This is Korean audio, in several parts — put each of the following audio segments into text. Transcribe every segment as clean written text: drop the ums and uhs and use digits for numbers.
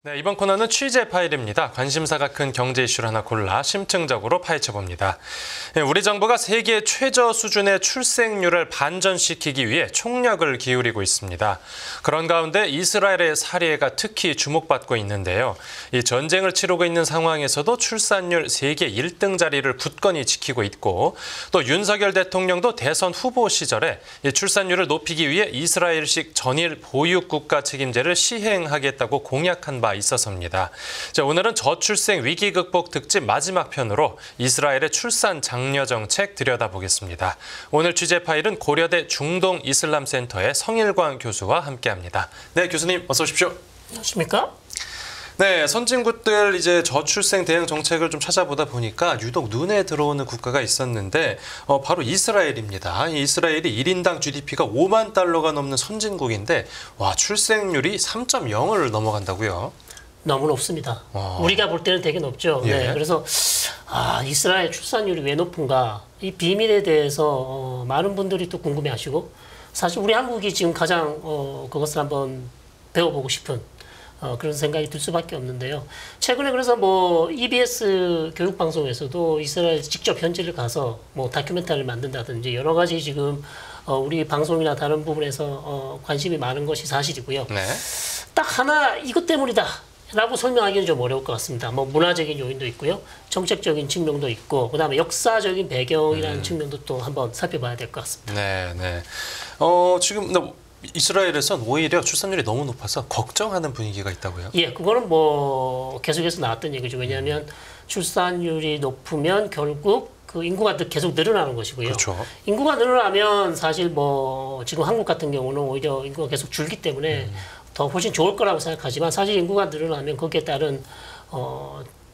네, 이번 코너는 취재 파일입니다. 관심사가 큰 경제 이슈를 하나 골라 심층적으로 파헤쳐봅니다. 우리 정부가 세계 최저 수준의 출생률을 반전시키기 위해 총력을 기울이고 있습니다. 그런 가운데 이스라엘의 사례가 특히 주목받고 있는데요. 이 전쟁을 치르고 있는 상황에서도 출산율 세계 1등 자리를 굳건히 지키고 있고, 또 윤석열 대통령도 대선 후보 시절에 이 출산율을 높이기 위해 이스라엘식 전일 보육국가 책임제를 시행하겠다고 공약한 바 있어서입니다. 자, 오늘은 저출생 위기 극복 특집 마지막 편으로 이스라엘의 출산 장려 정책 들여다보겠습니다. 오늘 취재 파일은 고려대 중동 이슬람센터의 성일광 교수와 함께합니다. 네, 교수님 어서 오십시오. 안녕하십니까? 네, 선진국들 이제 저출생 대응 정책을 좀 찾아보다 보니까 유독 눈에 들어오는 국가가 있었는데 바로 이스라엘입니다. 이 이스라엘이 1인당 GDP가 5만 달러가 넘는 선진국인데 와, 출생률이 3.0을 넘어간다고요? 너무 높습니다. 우리가 볼 때는 되게 높죠. 예. 네, 그래서 이스라엘 출산율이 왜 높은가? 이 비밀에 대해서 많은 분들이 또 궁금해하시고, 사실 우리 한국이 지금 가장 그것을 한번 배워보고 싶은 그런 생각이 들 수밖에 없는데요. 최근에 그래서 EBS 교육방송에서도 이스라엘 직접 현지를 가서 다큐멘터리를 만든다든지 여러 가지 지금 우리 방송이나 다른 부분에서 관심이 많은 것이 사실이고요. 네. 딱 하나 이것 때문이다 라고 설명하기는 좀 어려울 것 같습니다. 문화적인 요인도 있고요. 정책적인 측면도 있고, 그다음에 역사적인 배경이라는 측면도 또 한번 살펴봐야 될 것 같습니다. 네, 네. 지금 이스라엘에선 오히려 출산율이 너무 높아서 걱정하는 분위기가 있다고요? 예, 그거는 계속해서 나왔던 얘기죠. 왜냐하면 출산율이 높으면 결국 그 인구가 계속 늘어나는 것이고요. 그렇죠. 인구가 늘어나면 사실 지금 한국 같은 경우는 오히려 인구가 계속 줄기 때문에 더 훨씬 좋을 거라고 생각하지만, 사실 인구가 늘어나면 거기에 따른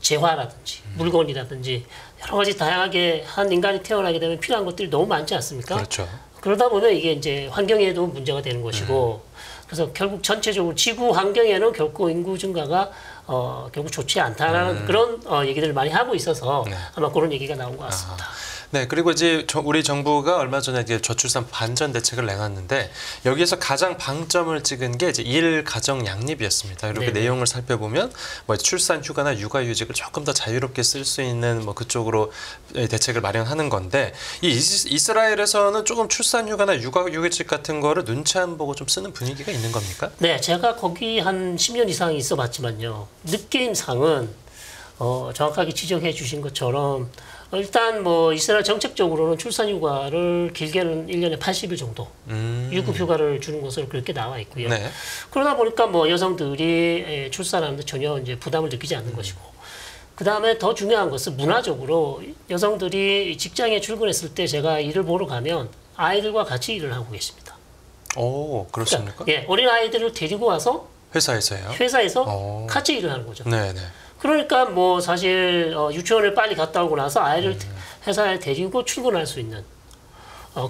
재화라든지 물건이라든지 여러 가지 다양하게 한 인간이 태어나게 되면 필요한 것들이 너무 많지 않습니까? 그렇죠. 그러다 보면 이게 이제 환경에도 문제가 되는 것이고, 그래서 결국 전체적으로 지구 환경에는 결코 인구 증가가 결국 좋지 않다라는 그런 얘기들을 많이 하고 있어서 아마 그런 얘기가 나온 것 같습니다. 네, 그리고 이제 우리 정부가 얼마 전에 이제 저출산 반전 대책을 내놨는데 여기에서 가장 방점을 찍은 게 이제 일가정 양립이었습니다. 이렇게 네네. 내용을 살펴보면 출산 휴가나 육아휴직을 조금 더 자유롭게 쓸 수 있는 그쪽으로 대책을 마련하는 건데, 이 이스라엘에서는 조금 출산 휴가나 육아휴직 같은 거를 눈치 안 보고 좀 쓰는 분위기가 있는 겁니까? 네, 제가 거기 한 10년 이상 있어봤지만요, 느낌상은 정확하게 지적해 주신 것처럼 일단 이스라엘 정책적으로는 출산휴가를 길게는 1년에 80일 정도 유급휴가를 주는 것으로 그렇게 나와 있고요. 네. 그러다 보니까 여성들이 출산하는데 전혀 이제 부담을 느끼지 않는 것이고, 그 다음에 더 중요한 것은 문화적으로 여성들이 직장에 출근했을 때 제가 일을 보러 가면 아이들과 같이 일을 하고 계십니다. 오, 그렇습니까? 그러니까, 예, 어린 아이들을 데리고 와서 회사에서요? 회사에서 같이 일을 하는 거죠. 네, 네. 그러니까 사실 유치원을 빨리 갔다 오고 나서 아이를 회사에 데리고 출근할 수 있는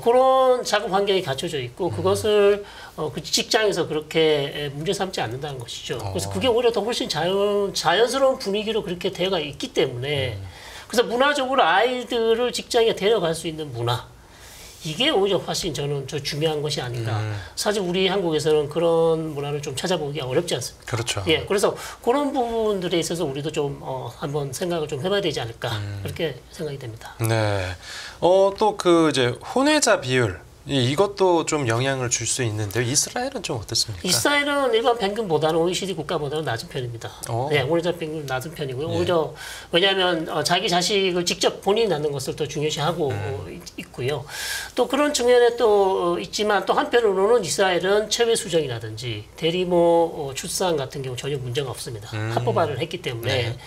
그런 작업 환경이 갖춰져 있고, 그것을 그 직장에서 그렇게 문제 삼지 않는다는 것이죠. 그래서 그게 오히려 더 훨씬 자연스러운 분위기로 그렇게 되어 있기 때문에, 그래서 문화적으로 아이들을 직장에 데려갈 수 있는 문화, 이게 오히려 훨씬 저는 중요한 것이 아닌가. 사실 우리 한국에서는 그런 문화를 좀 찾아보기가 어렵지 않습니까? 그렇죠. 예, 그래서 그런 부분들에 있어서 우리도 좀 한번 생각을 좀 해봐야 되지 않을까, 그렇게 생각이 됩니다. 네. 또 이제 혼외자 비율, 이것도 좀 영향을 줄 수 있는데요. 이스라엘은 좀 어떻습니까? 이스라엘은 일반 평균보다는 OECD 국가보다는 낮은 편입니다. 네, 혼외자 평균 낮은 편이고요. 예. 오히려 왜냐하면 자기 자식을 직접 본인이 낳는 것을 더 중요시하고 있고요. 또 그런 측면에 또 있지만, 또 한편으로는 이스라엘은 체외 수정이라든지 대리모 출산 같은 경우 전혀 문제가 없습니다. 합법화를 했기 때문에. 네.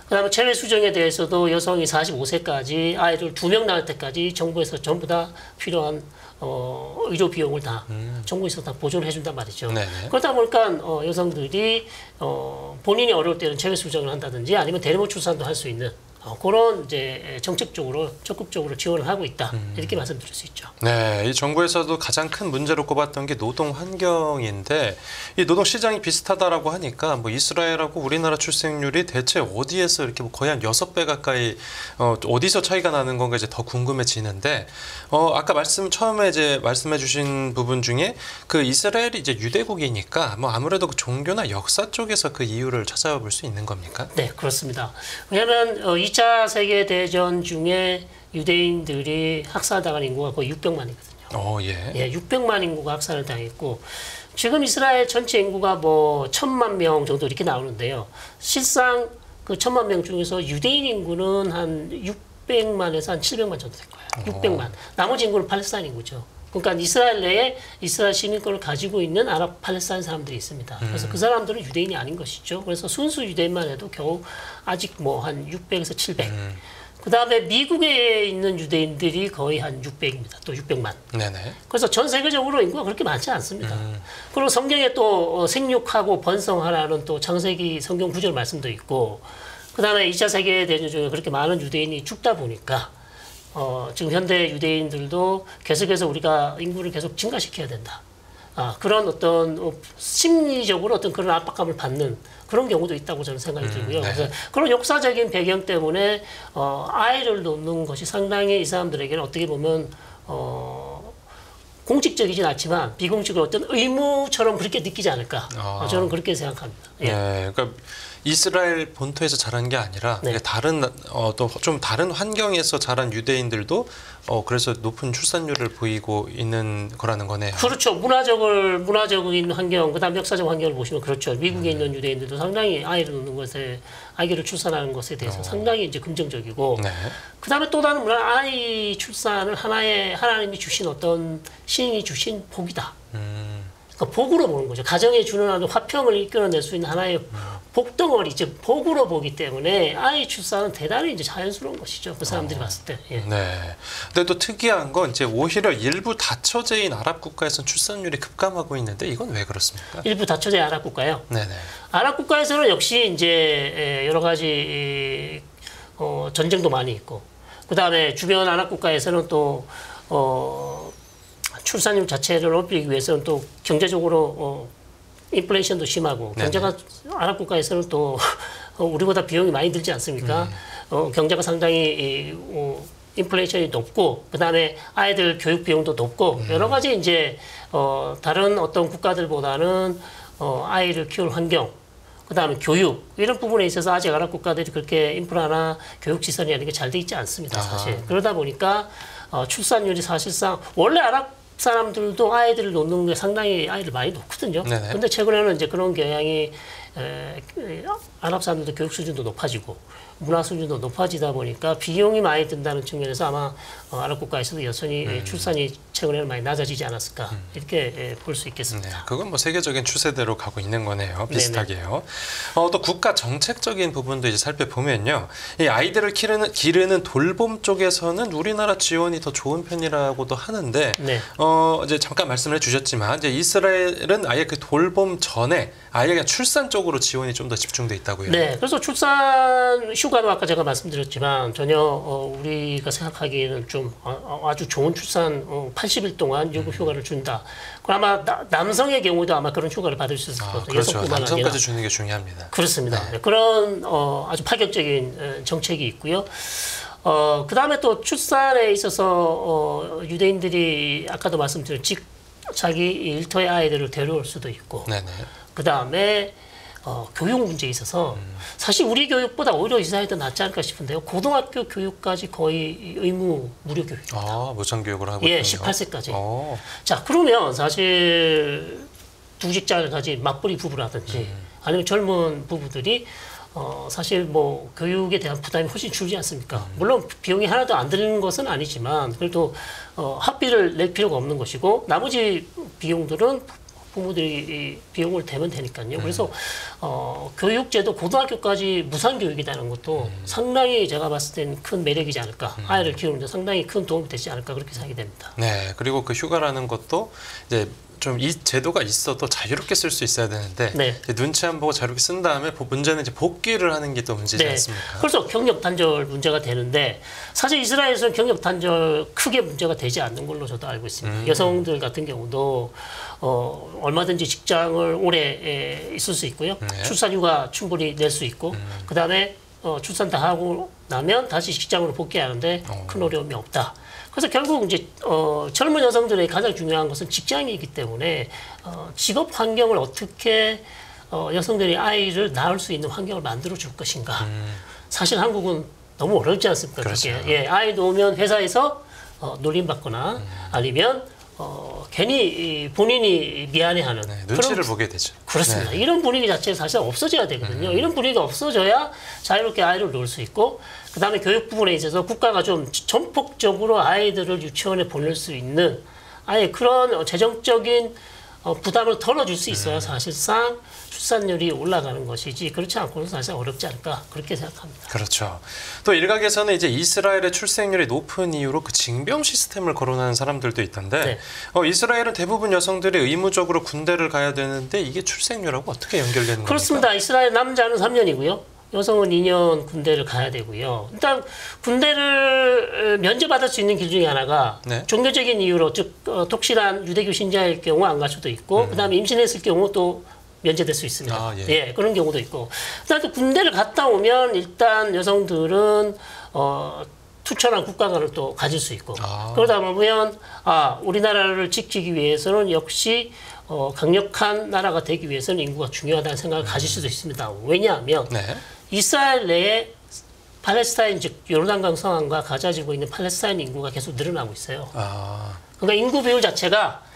그다음에 체외 수정에 대해서도 여성이 45세까지 아이를 2명 낳을 때까지 정부에서 전부 다 필요한 의료 비용을 다 정부에서 다 보조를 해준단 말이죠. 네네. 그러다 보니까 여성들이 본인이 어려울 때는 체외 수정을 한다든지 아니면 대리모 출산도 할 수 있는 그런 이제 정책적으로 적극적으로 지원을 하고 있다 이렇게 말씀드릴 수 있죠. 네, 이 정부에서도 가장 큰 문제로 꼽았던 게 노동 환경인데 이 노동 시장이 비슷하다라고 하니까 뭐 이스라엘하고 우리나라 출생률이 대체 어디에서 이렇게 뭐 거의 한 6배 가까이 어디서 차이가 나는 건가 이제 더 궁금해지는데 아까 처음에 이제 말씀해주신 부분 중에 그 이스라엘이 이제 유대국이니까 뭐 아무래도 그 종교나 역사 쪽에서 그 이유를 찾아볼 수 있는 겁니까? 네, 그렇습니다. 왜냐하면 2차 세계대전 중에 유대인들이 학살당한 인구가 거의 600만이거든요. 예. 예, 600만 인구가 학살을 당했고 지금 이스라엘 전체 인구가 뭐 1,000만 명 정도 이렇게 나오는데요. 실상 그 1,000만 명 중에서 유대인 인구는 한 600만에서 한 700만 정도 될 거예요. 600만. 나머지 인구는 팔레스타인 인구죠. 그러니까 이스라엘 내에 이스라엘 시민권을 가지고 있는 아랍 팔레스타인 사람들이 있습니다. 그래서 그 사람들은 유대인이 아닌 것이죠. 그래서 순수 유대인만 해도 겨우 아직 뭐 한 600에서 700. 그 다음에 미국에 있는 유대인들이 거의 한 600입니다. 또 600만. 네네. 그래서 전 세계적으로 인구가 그렇게 많지 않습니다. 그리고 성경에 또 생육하고 번성하라는 또 창세기 성경 구절 말씀도 있고, 그 다음에 2차 세계대전 중에 그렇게 많은 유대인이 죽다 보니까 지금 현대 유대인들도 계속해서 우리가 인구를 계속 증가시켜야 된다. 그런 어떤 심리적으로 어떤 그런 압박감을 받는 그런 경우도 있다고 저는 생각이 들고요. 네. 그래서 그런 역사적인 배경 때문에 아이를 놓는 것이 상당히 이 사람들에게는 어떻게 보면 공식적이진 않지만 비공식으로 어떤 의무처럼 그렇게 느끼지 않을까. 저는 그렇게 생각합니다. 예. 네, 그러니까 이스라엘 본토에서 자란 게 아니라 네. 다른 또 좀 다른 환경에서 자란 유대인들도 그래서 높은 출산율을 보이고 있는 거라는 거네요. 그렇죠. 문화적인 환경, 그다음 역사적 환경을 보시면 그렇죠. 미국에 있는 유대인들도 상당히 아이를 낳는 것에, 아기를 출산하는 것에 대해서 상당히 이제 긍정적이고, 네. 그다음에 또 다른 문화, 아이 출산을 하나님이 주신 어떤 신이 주신 복이다. 그러니까 복으로 보는 거죠. 가정에 주는 아주 화평을 이끌어낼 수 있는 하나의 복덩어리, 즉 복으로 보기 때문에 아이 출산은 대단히 이제 자연스러운 것이죠. 그 사람들이 봤을 때. 예. 네. 근데 또 특이한 건 이제 오히려 일부 다처제인 아랍 국가에서는 출산율이 급감하고 있는데 이건 왜 그렇습니까? 일부 다처제 아랍 국가요. 네네. 아랍 국가에서는 역시 이제 여러 가지 전쟁도 많이 있고, 그 다음에 주변 아랍 국가에서는 또 출산율 자체를 높이기 위해서는 또 경제적으로 인플레이션도 심하고, 경제가 아랍 국가에서는 또 우리보다 비용이 많이 들지 않습니까? 경제가 상당히 인플레이션이 높고, 그 다음에 아이들 교육 비용도 높고, 여러 가지 이제 다른 어떤 국가들보다는 아이를 키울 환경, 그 다음에 교육, 이런 부분에 있어서 아직 아랍 국가들이 그렇게 인프라나 교육 시설이나 이런 게 잘 돼 있지 않습니다, 사실. 그러다 보니까 출산율이 사실상 원래 아랍 사람들도 아이들을 놓는 게 상당히 아이를 많이 놓거든요. 근데 최근에는 이제 그런 경향이 아랍 사람들도 교육 수준도 높아지고 문화 수준도 높아지다 보니까 비용이 많이 든다는 측면에서 아마 아랍 국가에서도 여전히 출산이 최근에는 많이 낮아지지 않았을까 이렇게 볼 수 있겠습니다. 네, 그건 뭐 세계적인 추세대로 가고 있는 거네요. 비슷하게요. 또 국가 정책적인 부분도 이제 살펴보면요, 이 아이들을 기르는 돌봄 쪽에서는 우리나라 지원이 더 좋은 편이라고도 하는데, 네. 이제 잠깐 말씀을 해주셨지만 이제 이스라엘은 아예 그 돌봄 전에 아예 그냥 출산 쪽으로 지원이 좀 더 집중돼 있다고요. 네, 그래서 출산 휴가도 아까 제가 말씀드렸지만 전혀 우리가 생각하기에는 좀 아주 좋은 출산 80일 동안 유급 휴가를 준다. 그럼 아마 남성의 경우도 아마 그런 휴가를 받을 수 있을 거예요. 그렇죠. 남성까지 주는 게 중요합니다. 그렇습니다. 네. 그런 아주 파격적인 정책이 있고요. 그 다음에 또 출산에 있어서 유대인들이 아까도 말씀드린 자기 일터의 아이들을 데려올 수도 있고, 네네. 그 다음에 교육 문제에 있어서 사실 우리 교육보다 오히려 이스라엘이 더 낫지 않을까 싶은데요. 고등학교 교육까지 거의 의무 무료 교육. 무상 교육을 하고 있군요. 예, 18세까지. 자, 그러면 사실 두 직장을 가진 맞벌이 부부라든지 아니면 젊은 부부들이 사실 뭐 교육에 대한 부담이 훨씬 줄지 않습니까? 물론 비용이 하나도 안 드는 것은 아니지만 그래도 학비를 낼 필요가 없는 것이고 나머지 비용들은 부모들이 비용을 대면 되니까요. 그래서 교육제도 고등학교까지 무상교육이라는 것도 상당히 제가 봤을 땐 큰 매력이지 않을까. 아이를 키우는데 상당히 큰 도움이 되지 않을까 그렇게 생각이 됩니다. 네, 그리고 그 휴가라는 것도 이제 좀 이 제도가 있어도 자유롭게 쓸 수 있어야 되는데 네. 눈치 안 보고 자유롭게 쓴 다음에 문제는 이제 복귀를 하는 게 또 문제지 네. 않습니까? 그래서 경력 단절 문제가 되는데 사실 이스라엘에서는 경력 단절 크게 문제가 되지 않는 걸로 저도 알고 있습니다. 여성들 같은 경우도 얼마든지 직장을 오래 있을 수 있고요. 네. 출산휴가 충분히 낼 수 있고 그다음에 출산 다 하고 나면 다시 직장으로 복귀하는데 큰 어려움이 없다. 그래서 결국 이제 젊은 여성들의 가장 중요한 것은 직장이기 때문에 직업 환경을 어떻게 여성들이 아이를 낳을 수 있는 환경을 만들어 줄 것인가. 사실 한국은 너무 어렵지 않습니까? 그렇죠. 그게. 예, 아이 놓으면 회사에서 놀림받거나 아니면 괜히 본인이 미안해하는 네, 눈치를 그런, 보게 되죠. 그렇습니다. 네. 이런 분위기 자체가 사실 없어져야 되거든요. 이런 분위기가 없어져야 자유롭게 아이를 놓을 수 있고 그다음에 교육 부분에 있어서 국가가 좀 전폭적으로 아이들을 유치원에 보낼 수 있는 아예 그런 재정적인 부담을 덜어줄 수 있어야 사실상 출산율이 올라가는 것이지 그렇지 않고는 사실 어렵지 않을까 그렇게 생각합니다. 그렇죠. 또 일각에서는 이제 이스라엘의 출생률이 높은 이유로 그 징병 시스템을 거론하는 사람들도 있던데 네. 이스라엘은 대부분 여성들이 의무적으로 군대를 가야 되는데 이게 출생률하고 어떻게 연결되는 그렇습니다. 겁니까? 이스라엘 남자는 3년이고요. 여성은 2년 군대를 가야 되고요. 일단 군대를 면제받을 수 있는 길 중에 하나가 네. 종교적인 이유로 즉 독실한 유대교 신자일 경우 안 갈 수도 있고 그다음에 임신했을 경우 또 면제될 수 있습니다. 아, 예. 예, 그런 경우도 있고. 그다음에 또 군대를 갔다 오면 일단 여성들은 투철한 국가관을 또 가질 수 있고 그러다 보면 우리나라를 지키기 위해서는 역시 강력한 나라가 되기 위해서는 인구가 중요하다는 생각을 가질 수도 있습니다. 왜냐하면 네. 이스라엘 내에 팔레스타인 즉 요르단강 상황과 가자지구에 있는 팔레스타인 인구가 계속 늘어나고 있어요. 그러니까 인구 비율 자체가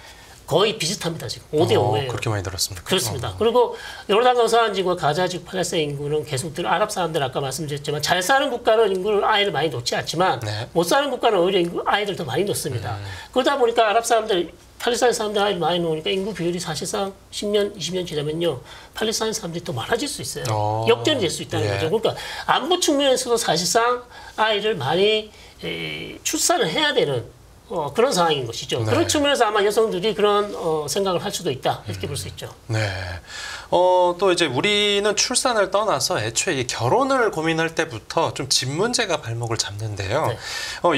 거의 비슷합니다. 지금 5대 5예요. 그렇게 많이 들었습니까? 그렇습니다. 그리고 요르단강 서안지구와 가자지구 팔레스타인 인구는 계속 아랍 사람들 아까 말씀드렸지만 잘 사는 국가는 인구를 아이를 많이 놓지 않지만 네. 못 사는 국가는 오히려 아이들 더 많이 놓습니다. 그러다 보니까 아랍 사람들 팔레스타인 사람들 아이를 많이 놓으니까 인구 비율이 사실상 10년, 20년 지나면요. 팔레스타인 사람들이 더 많아질 수 있어요. 역전이 될 수 있다는 거죠. 그러니까 안보 측면에서도 사실상 아이를 많이 출산을 해야 되는 그런 상황인 것이죠. 네. 그런 측면에서 아마 여성들이 그런 생각을 할 수도 있다. 이렇게 볼 수 있죠. 네. 또 이제 우리는 출산을 떠나서 애초에 이 결혼을 고민할 때부터 좀 집 문제가 발목을 잡는데요. 네.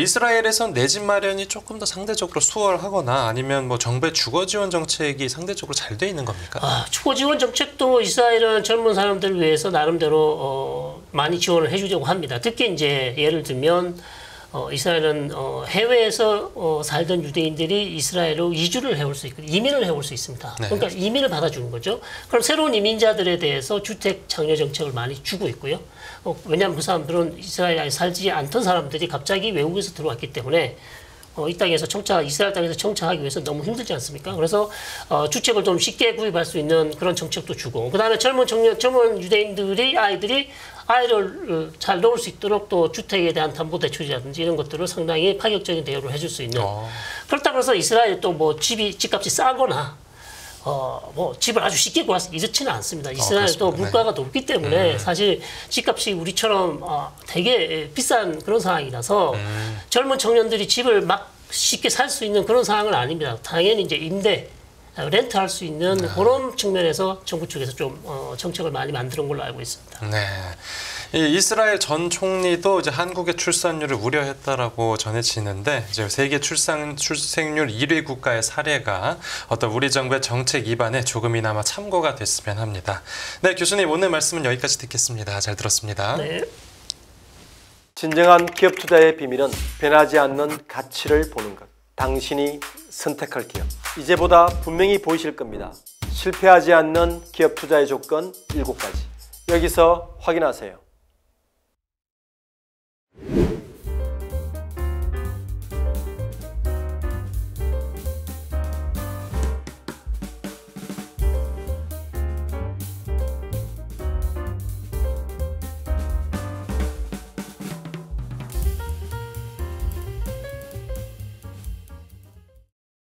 이스라엘에선 내 집 마련이 조금 더 상대적으로 수월하거나 아니면 뭐 정부의 주거 지원 정책이 상대적으로 잘 돼 있는 겁니까? 주거 지원 정책도 이스라엘은 젊은 사람들을 위해서 나름대로 많이 지원을 해주려고 합니다. 특히 이제 예를 들면 이스라엘은 해외에서 살던 유대인들이 이스라엘로 이주를 해올 수 있고 이민을 해올 수 있습니다. 네. 그러니까 이민을 받아주는 거죠. 그럼 새로운 이민자들에 대해서 주택 장려 정책을 많이 주고 있고요. 왜냐하면 그 사람들은 이스라엘에 살지 않던 사람들이 갑자기 외국에서 들어왔기 때문에 이 땅에서 이스라엘 땅에서 청차하기 위해서 너무 힘들지 않습니까? 그래서 주택을 좀 쉽게 구입할 수 있는 그런 정책도 주고, 그 다음에 젊은 아이들이 아이를 잘 놓을 수 있도록 또 주택에 대한 담보 대출이라든지 이런 것들을 상당히 파격적인 대우를 해줄 수 있는. 그렇다고 해서 이스라엘이 또 뭐 집값이 싸거나 뭐 집을 아주 쉽게 구할 수 이렇지는 않습니다. 이스라엘도 물가가 높기 때문에 사실 집값이 우리처럼 되게 비싼 그런 상황이라서 젊은 청년들이 집을 막 쉽게 살 수 있는 그런 상황은 아닙니다. 당연히 이제 렌트할 수 있는 그런 측면에서 정부 쪽에서 좀 정책을 많이 만드는 걸로 알고 있습니다. 네. 이 이스라엘 전 총리도 이제 한국의 출산율을 우려했다라고 전해지는데 이제 세계 출생률 1위 국가의 사례가 어떤 우리 정부의 정책 입안에 조금이나마 참고가 됐으면 합니다. 네, 교수님 오늘 말씀은 여기까지 듣겠습니다. 잘 들었습니다. 네. 진정한 기업 투자의 비밀은 변하지 않는 가치를 보는 것. 당신이 선택할 기업. 이제보다 분명히 보이실 겁니다. 실패하지 않는 기업 투자의 조건 7가지. 여기서 확인하세요.